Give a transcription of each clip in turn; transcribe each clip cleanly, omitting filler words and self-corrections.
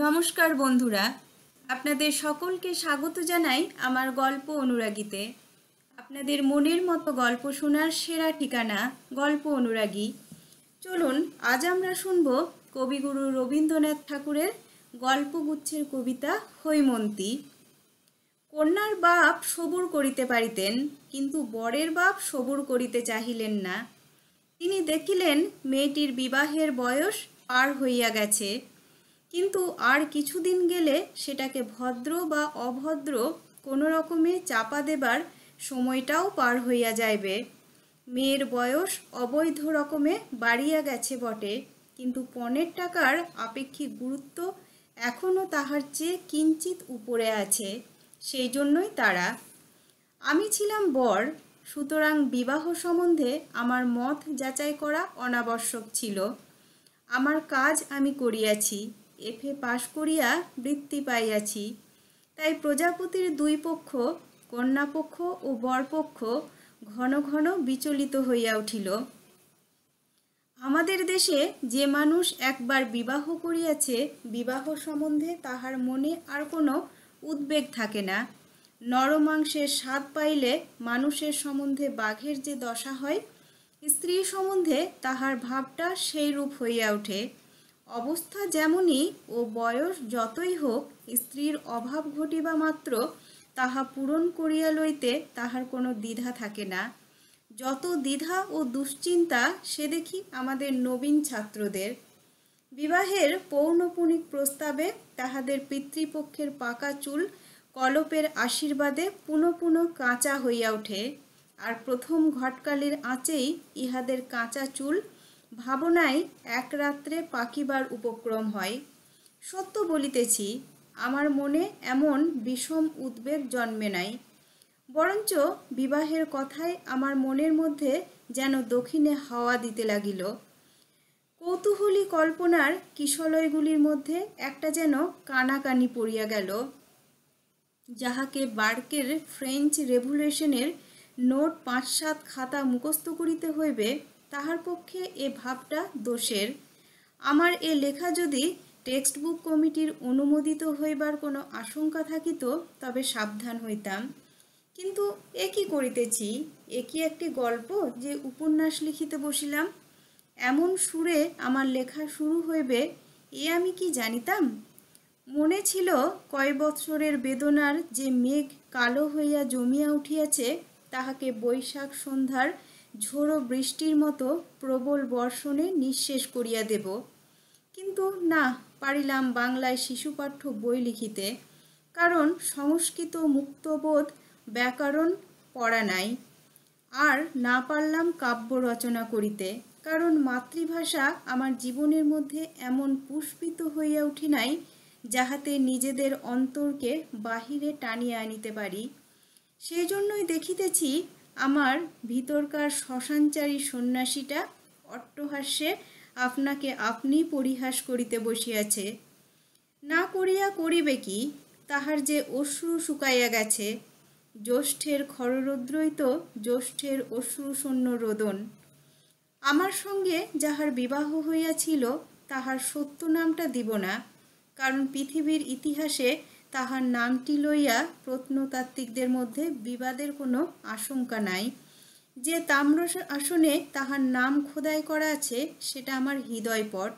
নমস্কার বন্ধুরা, আপনাদের সকলকে স্বাগত জানাই আমার গল্প অনুরাগীতে। আপনাদের মনের মতো গল্প শোনার সেরা ঠিকানা গল্প অনুরাগী। চলুন আজ আমরা শুনব কবিগুরু রবীন্দ্রনাথ ঠাকুরের গল্পগুচ্ছের কবিতা হৈমন্তী। কন্যার বাপ সবুর করিতে পারিতেন, কিন্তু বরের বাপ সবুর করিতে চাহিলেন না। তিনি দেখিলেন মেয়েটির বিবাহের বয়স পার হইয়া গেছে, কিন্তু আর কিছুদিন গেলে সেটাকে ভদ্র বা অভদ্র কোনো রকমে চাপা দেবার সময়টাও পার হইয়া যাইবে। মেয়ের বয়স অবৈধ রকমে বাড়িয়া গেছে বটে, কিন্তু পণের টাকার আপেক্ষিক গুরুত্ব এখনও তাহার চেয়ে কিঞ্চিত উপরে আছে। সেই জন্যই তারা। আমি ছিলাম বর, সুতরাং বিবাহ সম্বন্ধে আমার মত যাচাই করা অনাবশ্যক ছিল। আমার কাজ আমি করিয়াছি, এফএ পাশ করিয়া বৃত্তি পাইয়াছি। তাই প্রজাপতির দুই পক্ষ, কন্যাপক্ষ ও বরপক্ষ ঘন ঘন বিচলিত হইয়া উঠিল। আমাদের দেশে যে মানুষ একবার বিবাহ করিয়াছে, বিবাহ সম্বন্ধে তাহার মনে আর কোনো উদ্বেগ থাকে না। নরমাংসের স্বাদ পাইলে মানুষের সম্বন্ধে বাঘের যে দশা হয়, স্ত্রী সম্বন্ধে তাহার ভাবটা সেই রূপ হইয়া ওঠে। অবস্থা যেমনই ও বয়স যতই হোক, স্ত্রীর অভাব ঘটিবা মাত্র তাহা পূরণ করিয়া লইতে তাহার কোনো দ্বিধা থাকে না। যত দ্বিধা ও দুশ্চিন্তা সে দেখি আমাদের নবীন ছাত্রদের। বিবাহের পৌনপুনিক প্রস্তাবে তাহাদের পিতৃপক্ষের পাকা চুল কলপের আশীর্বাদে পুনঃ পুনঃ কাঁচা হইয়া ওঠে, আর প্রথম ঘটকালির আঁচেই ইহাদের কাঁচা চুল ভাবনায় এক রাত্রে পাকিবার উপক্রম হয়। সত্য বলিতেছি, আমার মনে এমন বিষম উদ্বেগ জন্মে নাই, বরঞ্চ বিবাহের কথায় আমার মনের মধ্যে যেন দক্ষিণে হাওয়া দিতে লাগিল। কৌতূহলী কল্পনার কিশলয়গুলির মধ্যে একটা যেন কানাকানি পড়িয়া গেল। যাহাকে বার্কের ফ্রেঞ্চ রেভলিউশনের নোট ৫-৭ খাতা মুখস্থ করিতে হইবে, তাহার পক্ষে এ ভাবটা দোষের। আমার এ লেখা যদি টেক্সট বুক কমিটির অনুমোদিত হইবার কোনো আশঙ্কা থাকিত, তবে সাবধান হইতাম। কিন্তু এ কি করিতেছি? এ কি একটি গল্প যে উপন্যাস লিখিতে বসিলাম? এমন সুরে আমার লেখা শুরু হইবে, এ আমি কি জানিতাম? মনে ছিল কয় বৎসরের বেদনার যে মেঘ কালো হইয়া জমিয়া উঠিয়াছে, তাহাকে বৈশাখ সন্ধ্যার ঝোড়ো বৃষ্টির মতো প্রবল বর্ষণে নিঃশেষ করিয়া দেব। কিন্তু না, পারিলাম বাংলায় শিশুপাঠ্য বই লিখিতে, কারণ সংস্কৃত মুক্তবোধ ব্যাকরণ পড়া নাই। আর না পারলাম কাব্য রচনা করিতে, কারণ মাতৃভাষা আমার জীবনের মধ্যে এমন পুষ্পিত হইয়া উঠি নাই, যাহাতে নিজেদের অন্তরকে বাহিরে টানিয়া আনিতে পারি। সেই জন্যই দেখিতেছি আমার ভিতরকার শ্মশানচারী সন্ন্যাসীটা অট্টহাস্যে আপনাকে আপনি পরিহাস করিতে বসিয়াছে। না করিয়া করিবে কি? তাহার যে অশ্রু শুকাইয়া গেছে। জ্যৈষ্ঠের খররৌদ্রই তো জ্যৈষ্ঠের অশ্রুশূন্য রোদন। আমার সঙ্গে যাহার বিবাহ হইয়াছিল, তাহার সত্য নামটা দিব না, কারণ পৃথিবীর ইতিহাসে তাহার নামটি লইয়া প্রত্নতাত্ত্বিকদের মধ্যে বিবাদের কোনো আশঙ্কা নাই। যে তাম্র আসনে তাহার নাম খোদাই করা আছে, সেটা আমার হৃদয়পট।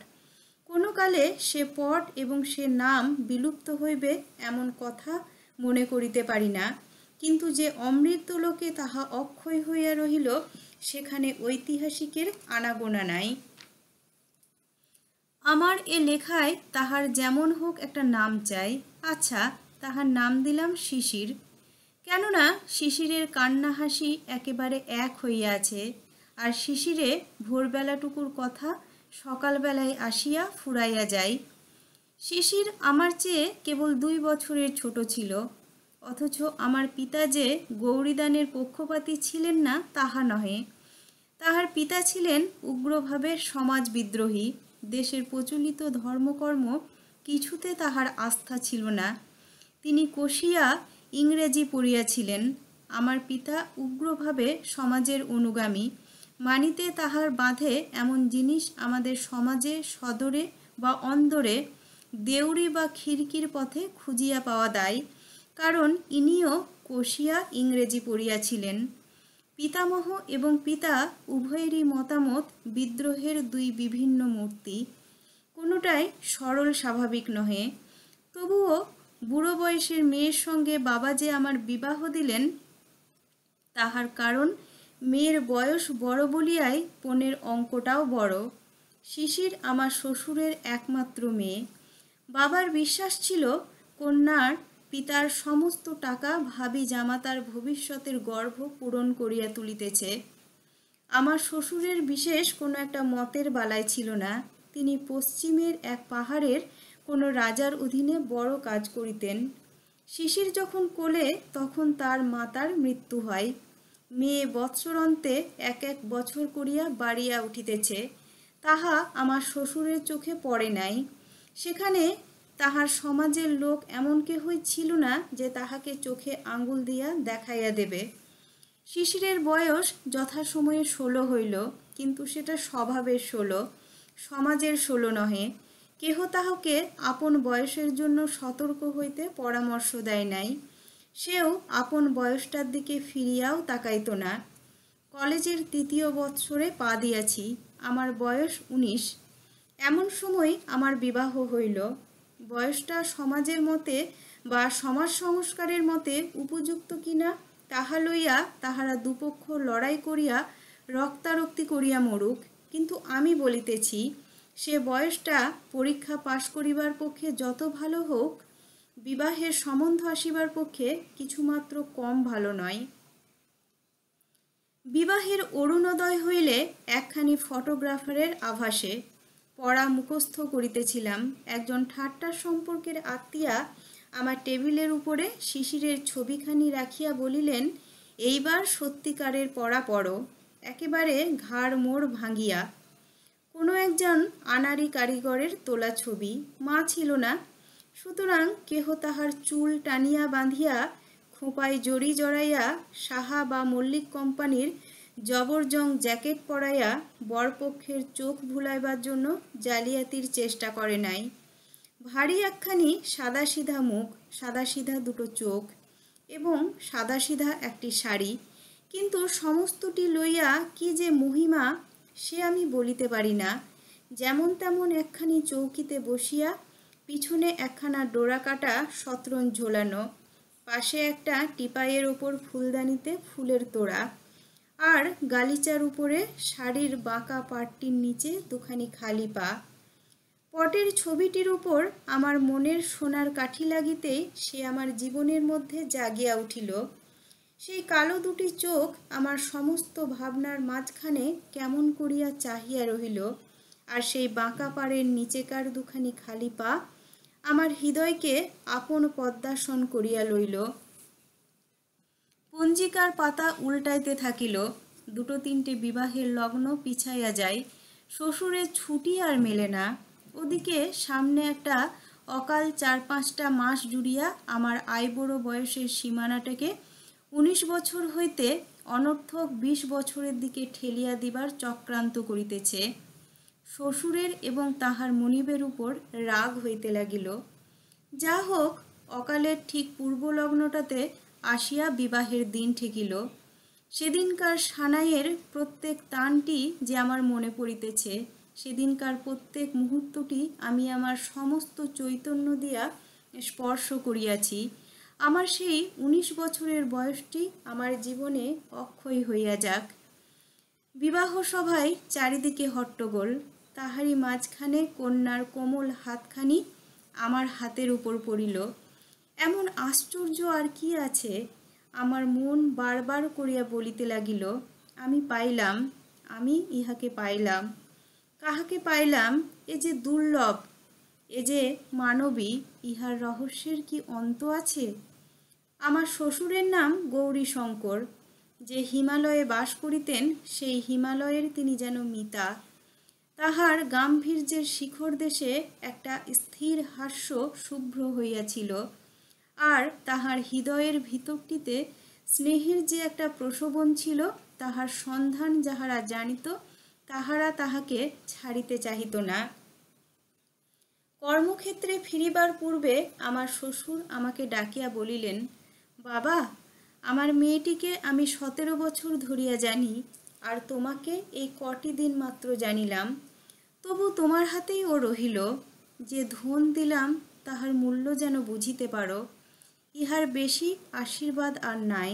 কোনো কালে সে পট এবং সে নাম বিলুপ্ত হইবে এমন কথা মনে করিতে পারি না, কিন্তু যে অমৃতলোকে তাহা অক্ষয় হইয়া রহিল, সেখানে ঐতিহাসিকের আনাগোনা নাই। আমার এ লেখায় তাহার যেমন হোক একটা নাম চাই। আচ্ছা, তাহার নাম দিলাম শিশির। কেননা শিশিরের কান্না হাসি একেবারে এক হইয়া আছে, আর শিশিরে ভোরবেলাটুকুর কথা সকালবেলায় আসিয়া ফুরাইয়া যায়। শিশির আমার চেয়ে কেবল 2 বছরের ছোট ছিল, অথচ আমার পিতা যে গৌরীদানের পক্ষপাতী ছিলেন না তাহা নহে। তাহার পিতা ছিলেন উগ্রভাবে সমাজ বিদ্রোহী। দেশের প্রচলিত ধর্মকর্ম কিছুতে তাহার আস্থা ছিল না। তিনি কষিয়া ইংরেজি পড়িয়াছিলেন। আমার পিতা উগ্রভাবে সমাজের অনুগামী। মানিতে তাহার বাঁধে এমন জিনিস আমাদের সমাজে সদরে বা অন্দরে দেউড়ি বা খিড়কির পথে খুঁজিয়া পাওয়া দায়, কারণ ইনিও কষিয়া ইংরেজি পড়িয়াছিলেন। পিতামহ এবং পিতা উভয়েরই মতামত বিদ্রোহের দুই বিভিন্ন মূর্তি, কোনোটাই সরল স্বাভাবিক নহে। তবুও বুড়ো বয়সের মেয়ের সঙ্গে বাবা যে আমার বিবাহ দিলেন, তাহার কারণ মেয়ের বয়স বড় বলিয়াই পণের অঙ্কটাও বড়। শিশির আমার শ্বশুরের একমাত্র মেয়ে। বাবার বিশ্বাস ছিল কন্যার পিতার সমস্ত টাকা ভাবি জামাতার ভবিষ্যতের গর্ভ পূরণ করিয়া তুলিতেছে। আমার শ্বশুরের বিশেষ কোনো একটা মতের বালাই ছিল না। তিনি পশ্চিমের এক পাহাড়ের কোনো রাজার অধীনে বড় কাজ করিতেন। শিশির যখন কোলে, তখন তার মাতার মৃত্যু হয়। মেয়ে বৎসরন্তে এক এক বছর করিয়া বাড়িয়া উঠিতেছে, তাহা আমার শ্বশুরের চোখে পড়ে নাই। সেখানে তাহার সমাজের লোক এমন কেহই ছিল না যে তাহাকে চোখে আঙ্গুল দিয়া দেখাইয়া দেবে। শিশিরের বয়স যথাসময়ে 16 হইল, কিন্তু সেটা স্বভাবের 16, সমাজের 16 নহে। কেহ তাহাকে আপন বয়সের জন্য সতর্ক হইতে পরামর্শ দেয় নাই। সেও আপন বয়সটার দিকে ফিরিয়াও তাকাইত না। কলেজের 3য় বৎসরে পা দিয়াছি, আমার বয়স 19। এমন সময় আমার বিবাহ হইল। বয়সটা সমাজের মতে বা সমাজ সংস্কারের মতে উপযুক্ত কিনা তাহা লইয়া তাহারা দুপক্ষ লড়াই করিয়া রক্তারক্তি করিয়া মরুক, কিন্তু আমি বলিতেছি, সে বয়সটা পরীক্ষা পাশ করিবার পক্ষে যত ভালো হোক, বিবাহের সম্বন্ধ আসিবার পক্ষে কিছুমাত্র কম ভালো নয়। বিবাহের অরুণোদয় হইলে একখানি ফটোগ্রাফারের আভাসে পড়া মুখস্থ করিতেছিলাম। একজন ঠাট্টার সম্পর্কের আত্মীয়া আমার টেবিলের উপরে শিশিরের ছবিখানি রাখিয়া বলিলেন, এইবার সত্যিকারের পড়া পড়ো, একেবারে ঘাড় মোড় ভাঙিয়া। কোনো একজন আনাড়ি কারিগরের তোলা ছবি, মা ছিল না, সুতরাং কেহ তাহার চুল টানিয়া বাঁধিয়া খোঁপায় জড়ি জড়াইয়া সাহা বা মল্লিক কোম্পানির জবরজং জ্যাকেট পরাইয়া বরপক্ষের চোখ ভুলাইবার জন্য জালিয়াতির চেষ্টা করে নাই। ভারী একখানি সাদাসিধা মুখ, সাদাসিধা দুটো চোখ এবং সাদাসিধা একটি শাড়ি, কিন্তু সমস্তটি লইয়া কি যে মহিমা সে আমি বলিতে পারি না। যেমন তেমন একখানি চৌকিতে বসিয়া, পিছনে একখানা ডোরাকাটা শতরঞ্জ ঝোলানো, পাশে একটা টিপাইয়ের ওপর ফুলদানিতে ফুলের তোড়া, আর গালিচার উপরে শাড়ির বাঁকা পাটটির নিচে দুখানি খালি পা। পটের ছবিটির উপর আমার মনের সোনার কাঠি লাগিতেই সে আমার জীবনের মধ্যে জাগিয়া উঠিল। সেই কালো দুটি চোখ আমার সমস্ত ভাবনার মাঝখানে কেমন করিয়া চাহিয়া রহিল, আর সেই বাঁকা পাড়ের নিচেকার দুখানি খালি পা আমার হৃদয়কে আপন পদ্মাসন করিয়া লইল। পঞ্জিকার পাতা উল্টাইতে থাকিল। 2-3টে বিবাহের লগ্ন পিছাইয়া যায়। শ্বশুরের ছুটি আর মেলে না। ওদিকে সামনে একটা অকাল 4-5টা মাস জুড়িয়া আমার আইবুড়ো বয়সের সীমানাটাকে 19 বছর হইতে অনর্থক 20 বছরের দিকে ঠেলিয়া দিবার চক্রান্ত করিতেছে। শ্বশুরের এবং তাহার মনিবের উপর রাগ হইতে লাগিল। যা হোক, অকালের ঠিক পূর্ব লগ্নটাতে আসিয়া বিবাহের দিন ঠেকিল। সেদিনকার সানাইয়ের প্রত্যেক তানটি যে আমার মনে পড়িতেছে, সেদিনকার প্রত্যেক মুহূর্তটি আমি আমার সমস্ত চৈতন্য দিয়া স্পর্শ করিয়াছি। আমার সেই 19 বছরের বয়সটি আমার জীবনে অক্ষয় হইয়া যাক। বিবাহ সভায় চারিদিকে হট্টগোল, তাহারই মাঝখানে কন্যার কোমল হাতখানি আমার হাতের উপর পড়িল। এমন আশ্চর্য আর কি আছে? আমার মন বারবার করিয়া বলিতে লাগিল, আমি পাইলাম, আমি ইহাকে পাইলাম। কাহাকে পাইলাম? এ যে দুর্লভ, এ যে মানবী, ইহার রহস্যের কি অন্ত আছে? আমার শ্বশুরের নাম গৌরীশঙ্কর। যে হিমালয়ে বাস করিতেন, সেই হিমালয়ের তিনি যেন মিতা। তাহার গাম্ভীর্যের শিখর দেশে একটা স্থির হাস্য শুভ্র হইয়াছিল, আর তাহার হৃদয়ের ভিতরটিতে স্নেহের যে একটা প্রশোভন ছিল, তাহার সন্ধান যাহারা জানিত, তাহারা তাহাকে ছাড়িতে চাহিত না। কর্মক্ষেত্রে ফিরিবার পূর্বে আমার শ্বশুর আমাকে ডাকিয়া বলিলেন, বাবা, আমার মেয়েটিকে আমি 17 বছর ধরিয়া জানি, আর তোমাকে এই কটি দিন মাত্র জানিলাম, তবু তোমার হাতেই ও রহিল। যে ধন দিলাম তাহার মূল্য যেন বুঝিতে পারো, ইহার বেশি আশীর্বাদ আর নাই।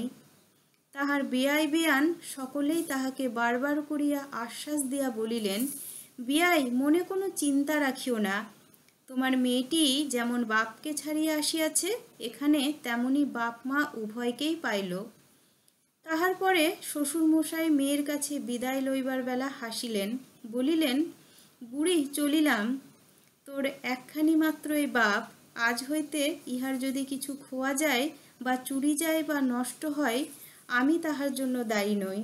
তাহার বেয়াই বেয়ান সকলেই তাহাকে বারবার করিয়া আশ্বাস দিয়া বলিলেন, বিয়াই, মনে কোনো চিন্তা রাখিও না, তোমার মেয়েটি যেমন বাপকে ছাড়িয়া আসিয়াছে, এখানে তেমনি বাপ মা উভয়কেই পাইল। তাহার পরে শ্বশুরমশাই মেয়ের কাছে বিদায় লইবার বেলা হাসিলেন, বলিলেন, বুড়ি, চলিলাম। তোর একখানি মাত্রই বাপ, আজ হইতে ইহার যদি কিছু খোয়া যায় বা চুরি যায় বা নষ্ট হয়, আমি তাহার জন্য দায়ী নই।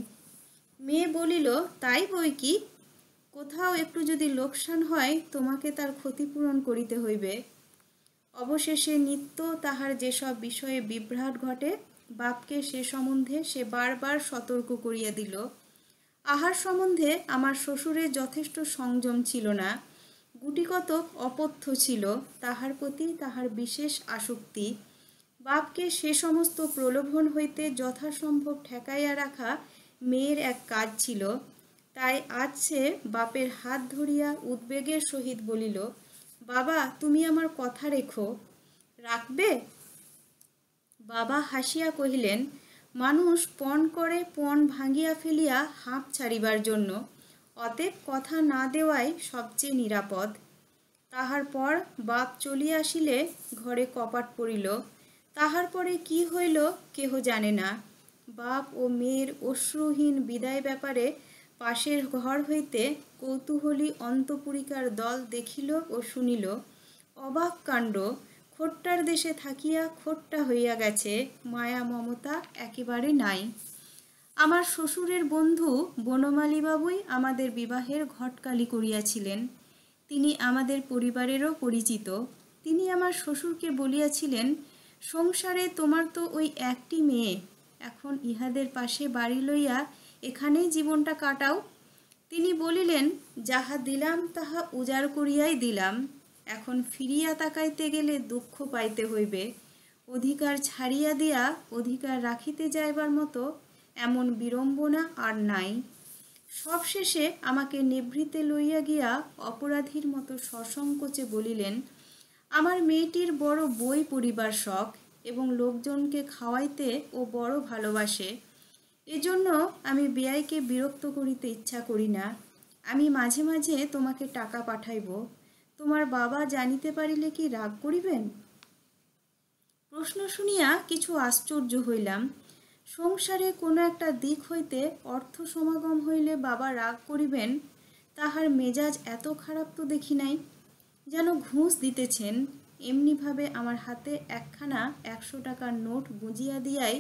মেয়ে বলিল, তাই বই কি, কোথাও একটু যদি লোকসান হয় তোমাকে তার ক্ষতিপূরণ করিতে হইবে। অবশেষে নিত্য তাহার যেসব বিষয়ে বিভ্রাট ঘটে, বাপকে সে সম্বন্ধে সে বারবার সতর্ক করিয়া দিল। আহার সম্বন্ধে আমার শ্বশুরের যথেষ্ট সংযম ছিল না, গুটিকতক অপথ্য ছিল, তাহার প্রতি তাহার বিশেষ আসক্তি। বাপকে সে সমস্ত প্রলোভন হইতে যথাসম্ভব ঠেকাইয়া রাখা মেয়ের এক কাজ ছিল। তাই আজ সে বাপের হাত ধরিয়া উদ্বেগের সহিত বলিল, বাবা, তুমি আমার কথা রেখো। রাখবে? বাবা হাসিয়া কহিলেন, মানুষ পণ করে পণ ভাঙিয়া ফেলিয়া হাঁপ ছাড়িবার জন্য, অতএব কথা না দেওয়াই সবচেয়ে নিরাপদ। তাহার পর বাপ চলিয়া আসিলে ঘরে কপাট পড়িল। তাহার পরে কি হইল কেহ জানে না। বাপ ও মেয়ের অশ্রুহীন বিদায় ব্যাপারে পাশের ঘর হইতে কৌতূহলী অন্তঃপুরিকার দল দেখিল ও শুনিল। অবাক কাণ্ড! খোট্টার দেশে থাকিয়া খোট্টা হইয়া গেছে, মায়া মমতা একেবারে নাই। আমার শ্বশুরের বন্ধু বনমালীবাবুই আমাদের বিবাহের ঘটকালি করিয়াছিলেন। তিনি আমাদের পরিবারেরও পরিচিত। তিনি আমার শ্বশুরকে বলিয়াছিলেন, সংসারে তোমার তো ওই একটি মেয়ে, এখন ইহাদের পাশে বাড়ি লইয়া এখানেই জীবনটা কাটাও। তিনি বলিলেন, যাহা দিলাম তাহা উজাড় করিয়াই দিলাম, এখন ফিরিয়া তাকাইতে গেলে দুঃখ পাইতে হইবে। অধিকার ছাড়িয়া দিয়া অধিকার রাখিতে যাইবার মতো এমন বিড়ম্বনা আর নাই। সবশেষে আমাকে নিভৃতে লইয়া গিয়া অপরাধীর মতো সসংকোচে বলিলেন, আমার মেয়েটির বড় বই পড়িবার শখ এবং লোকজনকে খাওয়াইতে ও বড় ভালোবাসে। এজন্য আমি বেয়াইকে বিরক্ত করিতে ইচ্ছা করি না। আমি মাঝে মাঝে তোমাকে টাকা পাঠাইব। তোমার বাবা জানিতে পারিলে কি রাগ করিবেন? প্রশ্ন শুনিয়া কিছু আশ্চর্য হইলাম। সংসারে কোনো একটা দিক হইতে অর্থ সমাগম হইলে বাবা রাগ করিবেন, তাহার মেজাজ এত খারাপ তো দেখি নাই। যেন ঘুষ দিতেছেন। এমনিভাবে আমার হাতে একখানা 100 টাকার নোট গুঁজিয়া দিয়াই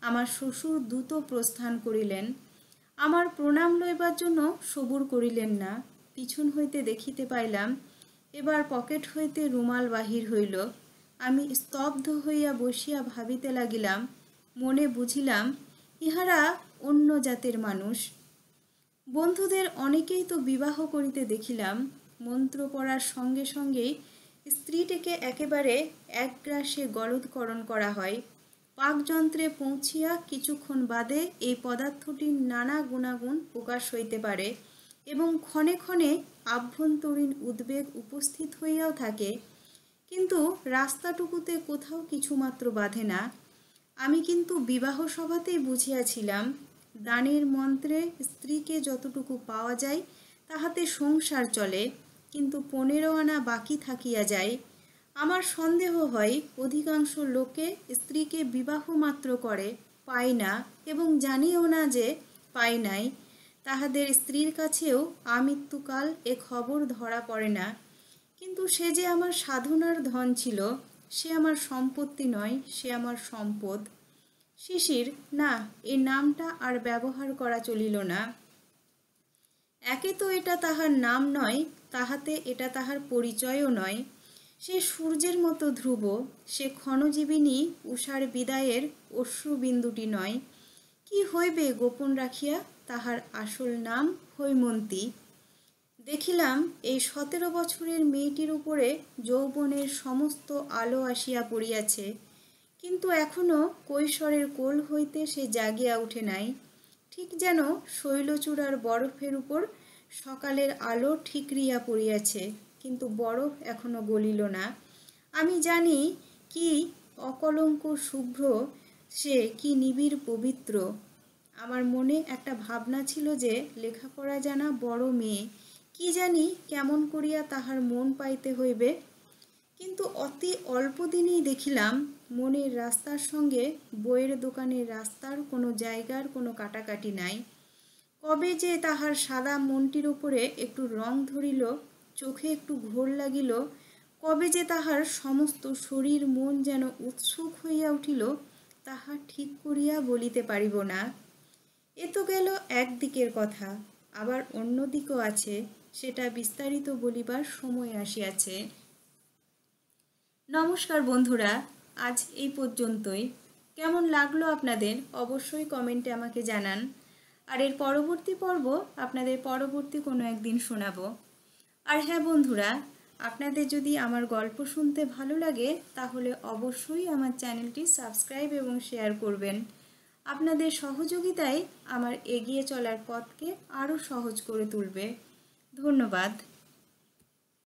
আমার শ্বশুর দ্রুত প্রস্থান করিলেন। আমার প্রণাম লইবার জন্য সবুর করিলেন না। পিছন হইতে দেখিতে পাইলাম, এবার পকেট হইতে রুমাল বাহির হইল। আমি স্তব্ধ হইয়া বসিয়া ভাবিতে লাগিলাম, মনে বুঝিলাম ইহারা অন্য জাতের মানুষ। বন্ধুদের অনেকেই তো বিবাহ করিতে দেখিলাম, মন্ত্র পড়ার সঙ্গে সঙ্গেই স্ত্রীটিকে একেবারে একগ্রাসে গলদকরণ করা হয়। পাকযন্ত্রে পৌঁছিয়া কিছুক্ষণ বাদে এই পদার্থটির নানা গুণাগুণ প্রকাশ হইতে পারে এবং ক্ষণে ক্ষণে আভ্যন্তরীণ উদ্বেগ উপস্থিত হইয়াও থাকে, কিন্তু রাস্তাটুকুতে কোথাও কিছুমাত্র বাধে না। আমি কিন্তু বিবাহ সভাতেই বুঝিয়াছিলাম, দানের মন্ত্রে স্ত্রীকে যতটুকু পাওয়া যায় তাহাতে সংসার চলে, কিন্তু 15 আনা বাকি থাকিয়া যায়। আমার সন্দেহ হয় অধিকাংশ লোকে স্ত্রীকে বিবাহ মাত্র করে, পায় না এবং জানিও না যে পায় নাই। তাহাদের স্ত্রীর কাছেও আমৃত্যুকাল এ খবর ধরা পড়ে না। কিন্তু সে যে আমার সাধনার ধন ছিল, সে আমার সম্পত্তি নয়, সে আমার সম্পদ। শিশির, না, এই নামটা আর ব্যবহার করা চলিল না। একে তো এটা তাহার নাম নয়, তাহাতে এটা তাহার পরিচয়ও নয়। সে সূর্যের মতো ধ্রুব, সে ক্ষণজীবিনী উষার বিদায়ের অশ্রুবিন্দুটি নয়। কি হইবে গোপন রাখিয়া? তাহার আসল নাম হৈমন্তী। দেখিলাম এই 17 বছরের মেয়েটির উপরে যৌবনের সমস্ত আলো আসিয়া পড়িয়াছে, কিন্তু এখনো কৈশোরের কোল হইতে সে জাগিয়া উঠে নাই। ঠিক যেন শৈলচূড়ার বরফের উপর সকালের আলো ঠিকরিয়া পড়িয়াছে, কিন্তু বরফ এখনো গলিল না। আমি জানি কি অকলঙ্ক শুভ্র সে, কি নিবিড় পবিত্র। আমার মনে একটা ভাবনা ছিল যে লেখাপড়া জানা বড় মেয়ে, কি জানি কেমন করিয়া তাহার মন পাইতে হইবে। কিন্তু অতি অল্প দিনেই দেখিলাম মনের রাস্তার সঙ্গে বইয়ের দোকানের রাস্তার কোনো জায়গার কোনো কাটাকাটি নাই। কবে যে তাহার সাদা মনটির উপরে একটু রং ধরিল, চোখে একটু ঘোর লাগিল, কবে যে তাহার সমস্ত শরীর মন যেন উৎসুক হইয়া উঠিল, তাহা ঠিক করিয়া বলিতে পারিব না। এ তো গেল একদিকের কথা, আবার অন্য দিকও আছে, সেটা বিস্তারিত বলিবার সময় আসিয়াছে। নমস্কার বন্ধুরা, আজ এই পর্যন্তই। কেমন লাগলো আপনাদের অবশ্যই কমেন্টে আমাকে জানান। আর এর পরবর্তী পর্ব আপনাদের পরবর্তী কোনো একদিন শোনাবো। আর হ্যাঁ বন্ধুরা, আপনাদের যদি আমার গল্প শুনতে ভালো লাগে তাহলে অবশ্যই আমার চ্যানেলটি সাবস্ক্রাইব এবং শেয়ার করবেন। আপনাদের সহযোগিতায় আমার এগিয়ে চলার পথকে আরও সহজ করে তুলবে। ধন্যবাদ।